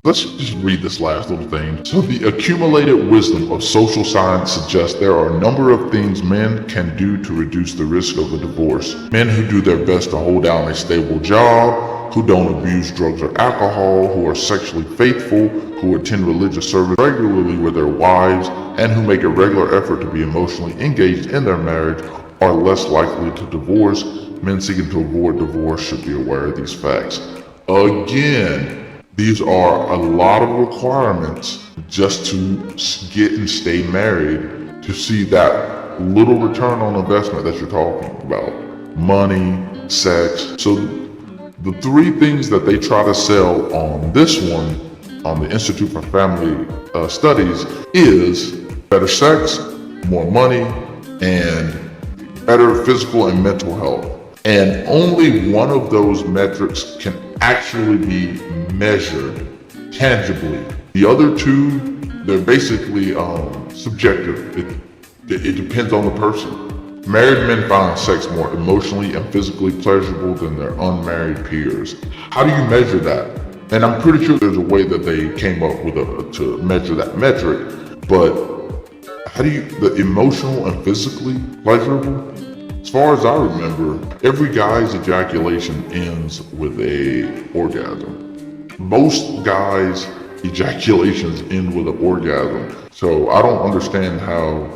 Let's just read this last little thing. So the accumulated wisdom of social science suggests there are a number of things men can do to reduce the risk of a divorce. Men who do their best to hold down a stable job, who don't abuse drugs or alcohol, who are sexually faithful, who attend religious service regularly with their wives, and who make a regular effort to be emotionally engaged in their marriage are less likely to divorce. Men seeking to avoid divorce should be aware of these facts. Again, these are a lot of requirements just to get and stay married, to see that little return on investment that you're talking about. Money, sex. So the three things that they try to sell on this one, on the Institute for Family Studies, is better sex, more money, and better physical and mental health. And only one of those metrics can actually be measured tangibly. The other two, they're basically subjective. It depends on the person. Married men find sex more emotionally and physically pleasurable than their unmarried peers. How do you measure that? And I'm pretty sure there's a way that they came up with to measure that metric, but how do you, the emotional and physically pleasurable? As far as I remember, every guy's ejaculation ends with a orgasm. Most guys' ejaculations end with an orgasm. So I don't understand how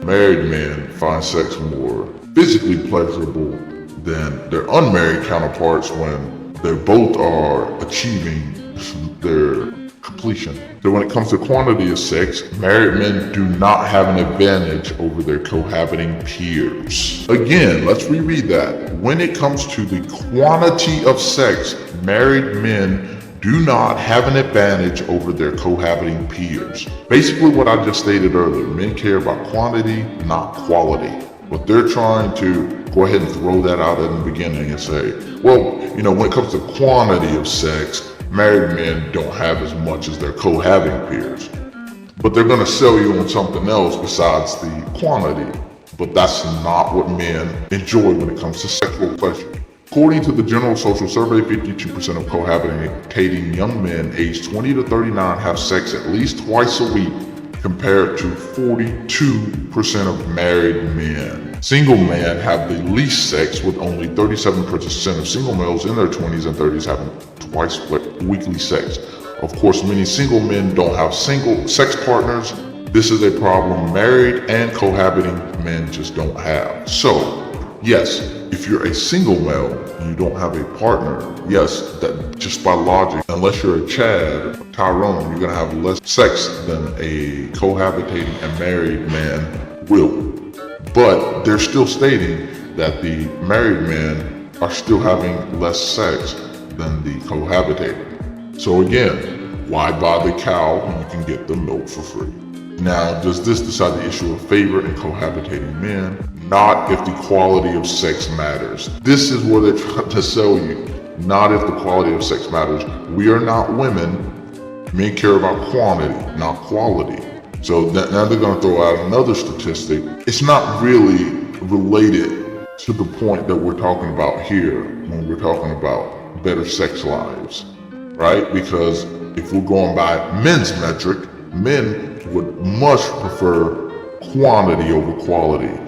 married men find sex more physically pleasurable than their unmarried counterparts when they both are achieving their completion. So when it comes to quantity of sex, married men do not have an advantage over their cohabiting peers. Again, let's reread that. When it comes to the quantity of sex, married men do not have an advantage over their cohabiting peers. Basically what I just stated earlier, men care about quantity, not quality. But they're trying to go ahead and throw that out in the beginning and say, well, when it comes to quantity of sex, married men don't have as much as their cohabiting peers. But they're going to sell you on something else besides the quantity. But that's not what men enjoy when it comes to sexual pleasure. According to the General Social Survey, 52% of cohabitating young men aged 20 to 39 have sex at least twice a week, compared to 42% of married men. Single men have the least sex, with only 37% of single males in their 20s and 30s having twice weekly sex. Of course, many single men don't have single sex partners. This is a problem married and cohabiting men just don't have. So, yes, if you're a single male and you don't have a partner, yes, that just by logic, unless you're a Chad or Tyrone, you're gonna have less sex than a cohabitating and married man will. But they're still stating that the married men are still having less sex than the cohabitating. So again, why buy the cow when you can get the milk for free? Now, does this decide the issue of favor in cohabitating men? Not if the quality of sex matters. This is what they're trying to sell you. Not if the quality of sex matters. We are not women. Men care about quantity, not quality. So now they're going to throw out another statistic. It's not really related to the point that we're talking about here when we're talking about better sex lives, right? Because if we're going by men's metric, men would much prefer quantity over quality,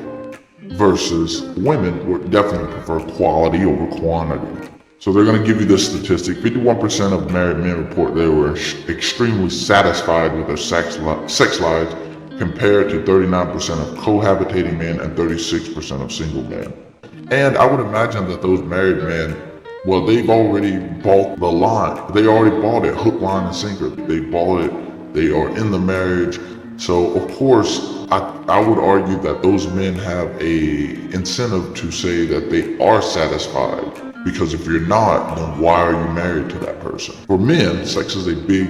versus women would definitely prefer quality over quantity. So they're going to give you this statistic. 51% of married men report they were extremely satisfied with their sex lives, compared to 39% of cohabitating men and 36% of single men. And I would imagine that those married men, well, they've already bought the line. They already bought it, hook, line, and sinker. They bought it. They are in the marriage. So of course, I would argue that those men have a incentive to say that they are satisfied, because if you're not, then why are you married to that person? For men, sex is a big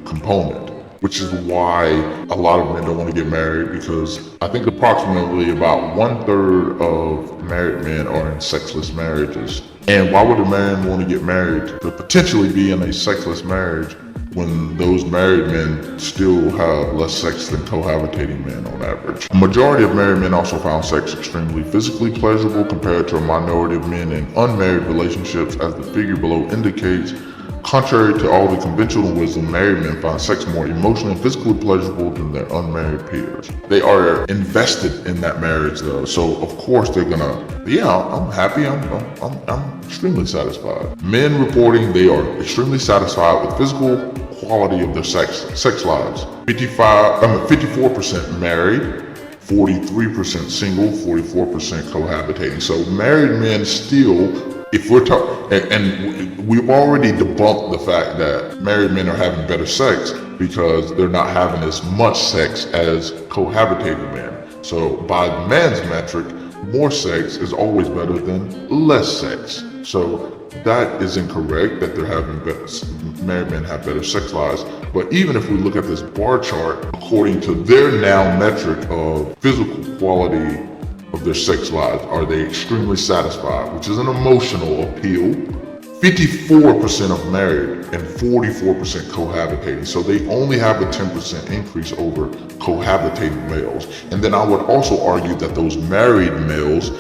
component, which is why a lot of men don't want to get married, because I think approximately about 1/3 of married men are in sexless marriages. And why would a man want to get married to potentially be in a sexless marriage when those married men still have less sex than cohabitating men on average? A majority of married men also found sex extremely physically pleasurable, compared to a minority of men in unmarried relationships. As the figure below indicates, Contrary to all the conventional wisdom, married men find sex more emotionally and physically pleasurable than their unmarried peers. They are invested in that marriage though, so of course they're gonna, yeah, I'm happy, I'm extremely satisfied. Men reporting they are extremely satisfied with physical quality of their sex lives. 54% married, 43% single, 44% cohabitating. So married men still, if we're talking, and we've already debunked the fact that married men are having better sex because they're not having as much sex as cohabitating men. So by the man's metric, more sex is always better than less sex. So that is incorrect that they're having better, married men have better sex lives. But even if we look at this bar chart, according to their now metric of physical quality of their sex lives, are they extremely satisfied, which is an emotional appeal. 54% of married and 44% cohabitating. So they only have a 10% increase over cohabitating males. And then I would also argue that those married males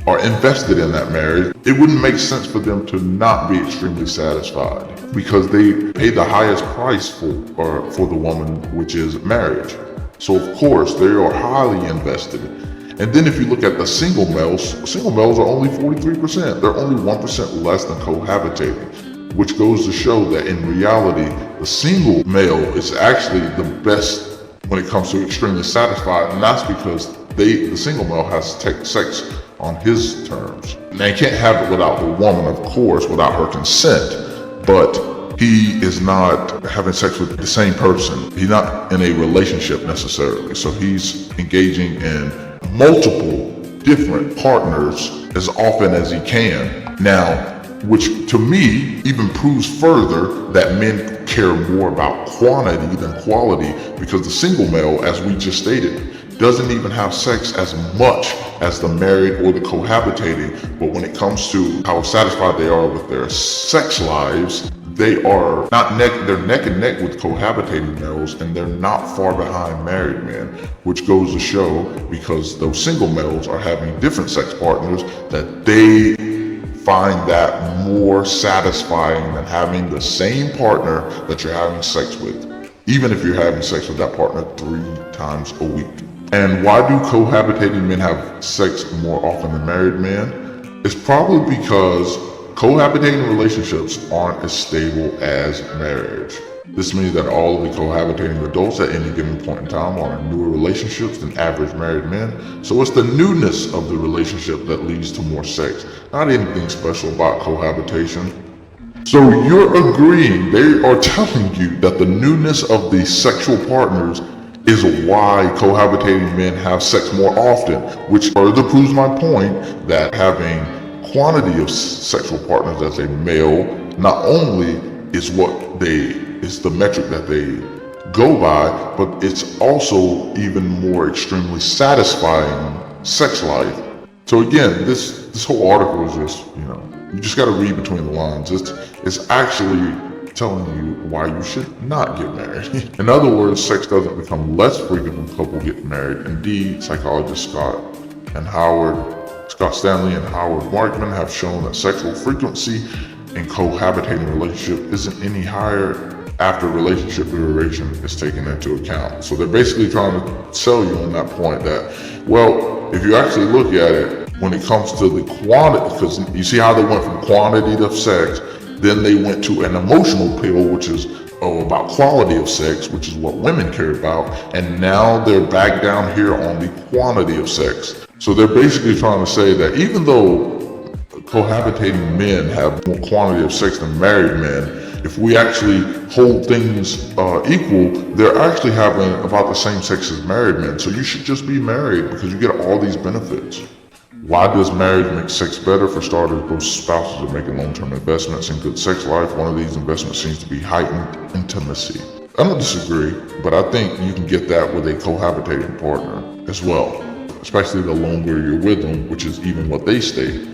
are invested in that marriage. It wouldn't make sense for them to not be extremely satisfied because they pay the highest price for the woman, which is marriage. So of course they are highly invested. And then if you look at the single males are only 43%. They're only 1% less than cohabitating, which goes to show that in reality, the single male is actually the best when it comes to extremely satisfied, and that's because the single male has sex on his terms. Now he can't have it without the woman, of course, without her consent, but he is not having sex with the same person. He's not in a relationship necessarily, so he's engaging in multiple different partners as often as he can. Now, which to me even proves further that men care more about quantity than quality, because the single male, as we just stated, doesn't even have sex as much as the married or the cohabitating. But when it comes to how satisfied they are with their sex lives, they are they're neck and neck with cohabitating males, and they're not far behind married men, which goes to show, because those single males are having different sex partners, that they find that more satisfying than having the same partner that you're having sex with, even if you're having sex with that partner 3 times a week. And why do cohabitating men have sex more often than married men? It's probably because cohabitating relationships aren't as stable as marriage. This means that all of the cohabitating adults at any given point in time are in newer relationships than average married men. So it's the newness of the relationship that leads to more sex, not anything special about cohabitation. So you're agreeing, they are telling you that the newness of the sexual partners is why cohabitating men have sex more often, which further proves my point that having quantity of sexual partners as a male not only is the metric that they go by, but it's also even more extremely satisfying sex life. So again, this whole article is just, you just got to read between the lines. It's actually telling you why you should not get married. In other words, sex doesn't become less frequent when couples get married. Indeed, psychologists Scott Stanley and Howard Markman have shown that sexual frequency in cohabitating relationship isn't any higher after relationship duration is taken into account. So they're basically trying to sell you on that point that, well, if you actually look at it, when it comes to the quantity, because you see how they went from quantity of sex, then they went to an emotional pill, which is about quality of sex, which is what women care about, and now they're back down here on the quantity of sex. So they're basically trying to say that even though cohabitating men have more quantity of sex than married men, if we actually hold things equal, they're actually having about the same sex as married men. So you should just be married because you get all these benefits. Why does marriage make sex better? For starters, both spouses are making long-term investments in good sex life. One of these investments seems to be heightened intimacy. I don't disagree, but I think you can get that with a cohabitating partner as well, especially the longer you're with them, which is even what they state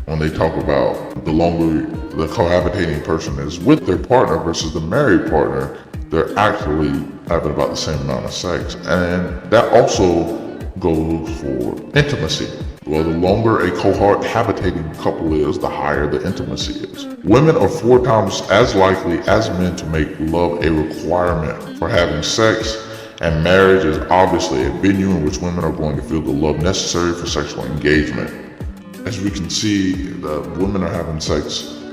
when they talk about the longer the cohabitating person is with their partner versus the married partner, they're actually having about the same amount of sex. And that also goes for intimacy. Well, the longer a cohabitating couple is, the higher the intimacy is. Women are 4 times as likely as men to make love a requirement for having sex, and marriage is obviously a venue in which women are going to feel the love necessary for sexual engagement. As we can see, the women are having sex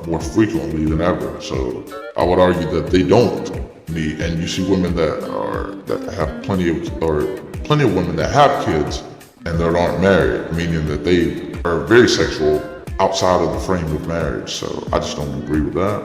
more frequently than ever. So I would argue that they don't need, and you see women that have plenty of women that have kids and that aren't married, meaning that they are very sexual outside of the frame of marriage. So I just don't agree with that.